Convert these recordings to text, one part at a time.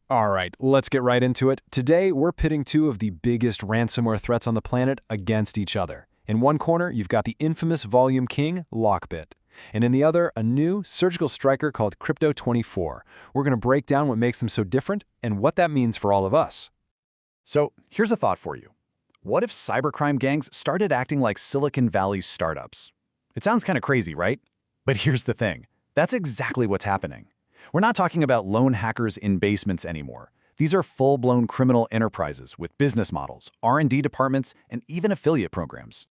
All right, let's get right into it. Today, we're pitting two of the biggest ransomware threats on the planet against each other. In one corner, you've got the infamous volume king, Lockbit. And in the other, a new surgical striker called Crypto24. We're going to break down what makes them so different and what that means for all of us. So, here's a thought for you. What if cybercrime gangs started acting like Silicon Valley startups? It sounds kind of crazy, right? But here's the thing. That's exactly what's happening. We're not talking about lone hackers in basements anymore. These are full-blown criminal enterprises with business models, R&D departments, and even affiliate programs.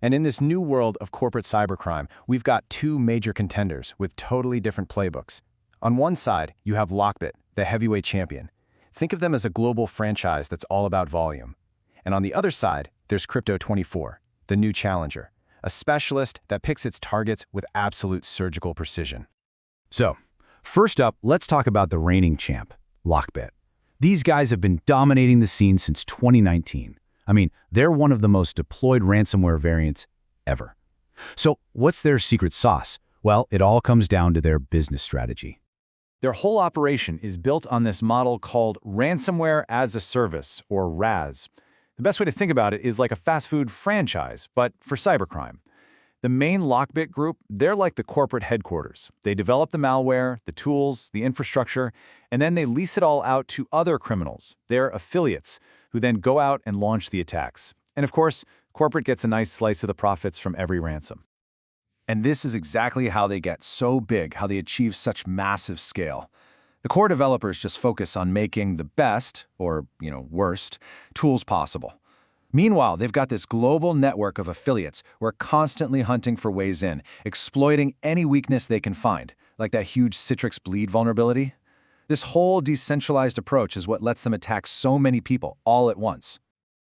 And in this new world of corporate cybercrime, we've got two major contenders with totally different playbooks. On one side, you have Lockbit, the heavyweight champion. Think of them as a global franchise that's all about volume. And on the other side, there's Crypto24, the new challenger, a specialist that picks its targets with absolute surgical precision. So, first up, let's talk about the reigning champ, Lockbit. These guys have been dominating the scene since 2019. I mean, they're one of the most deployed ransomware variants ever. So, what's their secret sauce? Well, it all comes down to their business strategy. Their whole operation is built on this model called Ransomware as a Service, or RAS. The best way to think about it is like a fast food franchise, but for cybercrime. The main Lockbit group, they're like the corporate headquarters. They develop the malware, the tools, the infrastructure, and then they lease it all out to other criminals, their affiliates, who then go out and launch the attacks. And of course, corporate gets a nice slice of the profits from every ransom. And this is exactly how they get so big, how they achieve such massive scale. The core developers just focus on making the best, or, worst, tools possible. Meanwhile, they've got this global network of affiliates who are constantly hunting for ways in, exploiting any weakness they can find, like that huge Citrix bleed vulnerability. This whole decentralized approach is what lets them attack so many people all at once.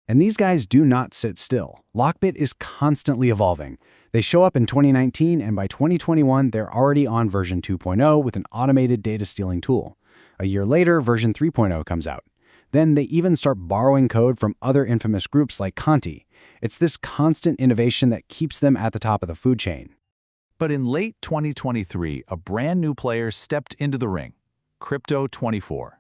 And these guys do not sit still. Lockbit is constantly evolving. They show up in 2019, and by 2021, they're already on version 2.0 with an automated data stealing tool. A year later, version 3.0 comes out. Then they even start borrowing code from other infamous groups like Conti. It's this constant innovation that keeps them at the top of the food chain. But in late 2023, a brand new player stepped into the ring, Crypto24.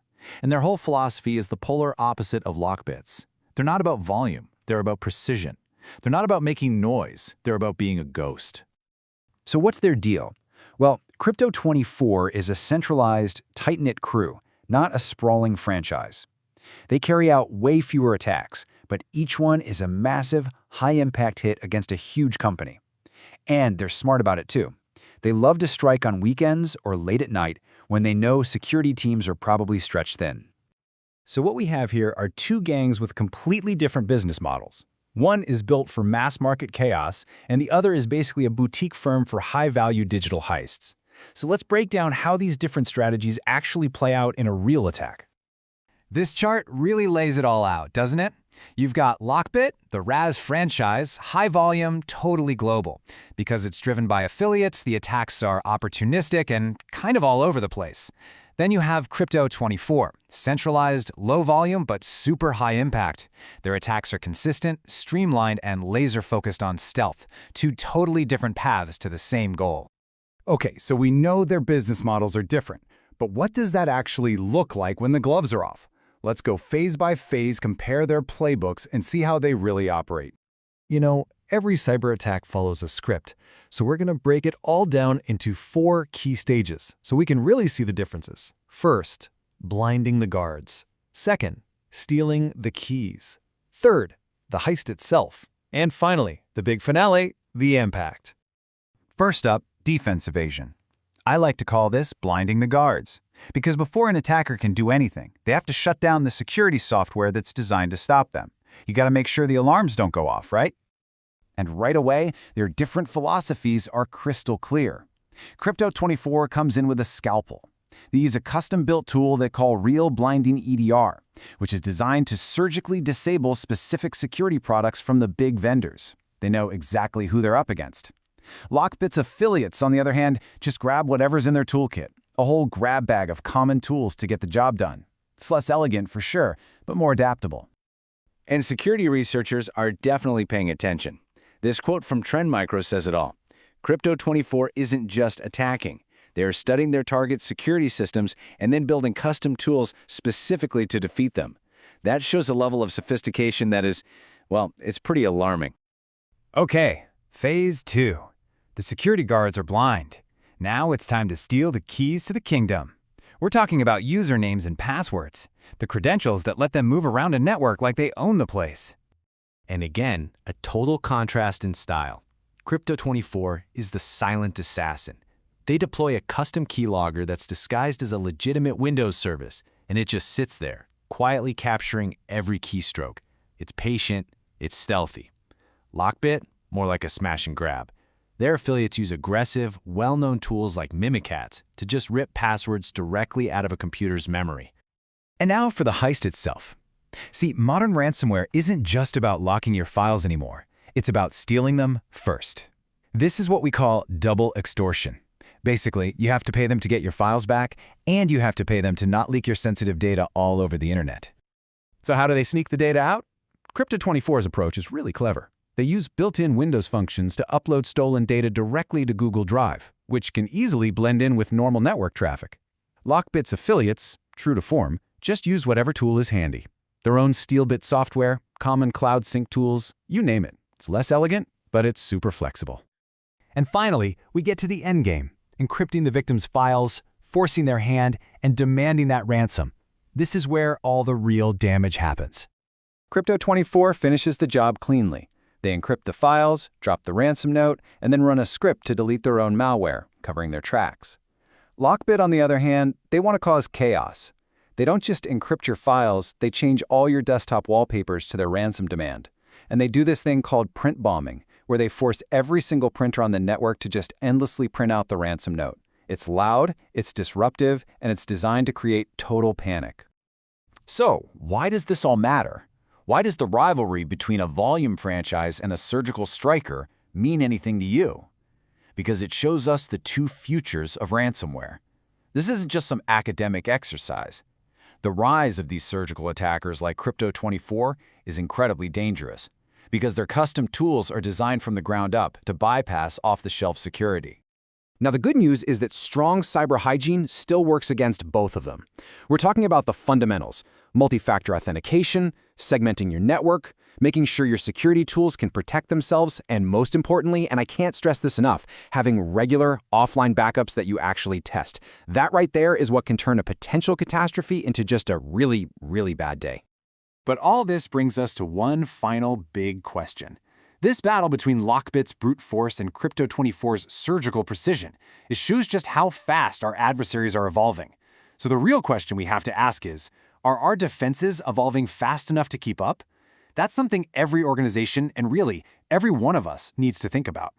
And their whole philosophy is the polar opposite of Lockbit's. They're not about volume, they're about precision. They're not about making noise, they're about being a ghost. So what's their deal? Well, Crypto24 is a centralized, tight-knit crew, not a sprawling franchise. They carry out way fewer attacks, but each one is a massive, high-impact hit against a huge company. And they're smart about it too. They love to strike on weekends or late at night when they know security teams are probably stretched thin. So what we have here are two gangs with completely different business models. One is built for mass-market chaos, and the other is basically a boutique firm for high-value digital heists. So let's break down how these different strategies actually play out in a real attack. This chart really lays it all out, doesn't it? You've got Lockbit, the RAS franchise, high volume, totally global. Because it's driven by affiliates, the attacks are opportunistic and kind of all over the place. Then you have Crypto24, centralized, low volume, but super high impact. Their attacks are consistent, streamlined, and laser-focused on stealth, two totally different paths to the same goal. Okay, so we know their business models are different, but what does that actually look like when the gloves are off? Let's go phase by phase, compare their playbooks, and see how they really operate. Every cyber attack follows a script, so we're going to break it all down into 4 key stages so we can really see the differences. First, blinding the guards. Second, stealing the keys. Third, the heist itself. And finally, the big finale, the impact. First up, defense evasion. I like to call this blinding the guards, because before an attacker can do anything, they have to shut down the security software that's designed to stop them. You got to make sure the alarms don't go off, right? And right away, their different philosophies are crystal clear. Crypto24 comes in with a scalpel. They use a custom-built tool they call Real Blinding EDR, which is designed to surgically disable specific security products from the big vendors. They know exactly who they're up against. Lockbit's affiliates, on the other hand, just grab whatever's in their toolkit, a whole grab bag of common tools to get the job done. It's less elegant for sure, but more adaptable. And security researchers are definitely paying attention. This quote from Trend Micro says it all. Crypto24 isn't just attacking. They are studying their target's security systems and then building custom tools specifically to defeat them. That shows a level of sophistication that is, well, it's pretty alarming. Okay, Phase 2. The security guards are blind. Now it's time to steal the keys to the kingdom. We're talking about usernames and passwords, the credentials that let them move around a network like they own the place. And again, a total contrast in style. Crypto24 is the silent assassin. They deploy a custom keylogger that's disguised as a legitimate Windows service, and it just sits there, quietly capturing every keystroke. It's patient, it's stealthy. Lockbit, more like a smash and grab. Their affiliates use aggressive, well-known tools like Mimikatz to just rip passwords directly out of a computer's memory. And now for the heist itself. See, modern ransomware isn't just about locking your files anymore. It's about stealing them first. This is what we call double extortion. Basically, you have to pay them to get your files back, and you have to pay them to not leak your sensitive data all over the internet. So how do they sneak the data out? Crypto24's approach is really clever. They use built-in Windows functions to upload stolen data directly to Google Drive, which can easily blend in with normal network traffic. Lockbit's affiliates, true to form, just use whatever tool is handy. Their own SteelBit software, common cloud sync tools, you name it. It's less elegant, but it's super flexible. And finally, we get to the endgame, encrypting the victim's files, forcing their hand, and demanding that ransom. This is where all the real damage happens. Crypto24 finishes the job cleanly. They encrypt the files, drop the ransom note, and then run a script to delete their own malware, covering their tracks. Lockbit, on the other hand, they want to cause chaos. They don't just encrypt your files, they change all your desktop wallpapers to their ransom demand. And they do this thing called print bombing, where they force every single printer on the network to just endlessly print out the ransom note. It's loud, it's disruptive, and it's designed to create total panic. So, why does this all matter? Why does the rivalry between a volume franchise and a surgical striker mean anything to you? Because it shows us the two futures of ransomware. This isn't just some academic exercise. The rise of these surgical attackers like Crypto24 is incredibly dangerous, because their custom tools are designed from the ground up to bypass off-the-shelf security. Now, the good news is that strong cyber hygiene still works against both of them. We're talking about the fundamentals: multi-factor authentication, segmenting your network, making sure your security tools can protect themselves, and most importantly, and I can't stress this enough, having regular offline backups that you actually test. That right there is what can turn a potential catastrophe into just a really, really bad day. But all this brings us to one final big question. This battle between Lockbit's brute force and Crypto24's surgical precision shows just how fast our adversaries are evolving. So the real question we have to ask is, are our defenses evolving fast enough to keep up? That's something every organization, and really every one of us, needs to think about.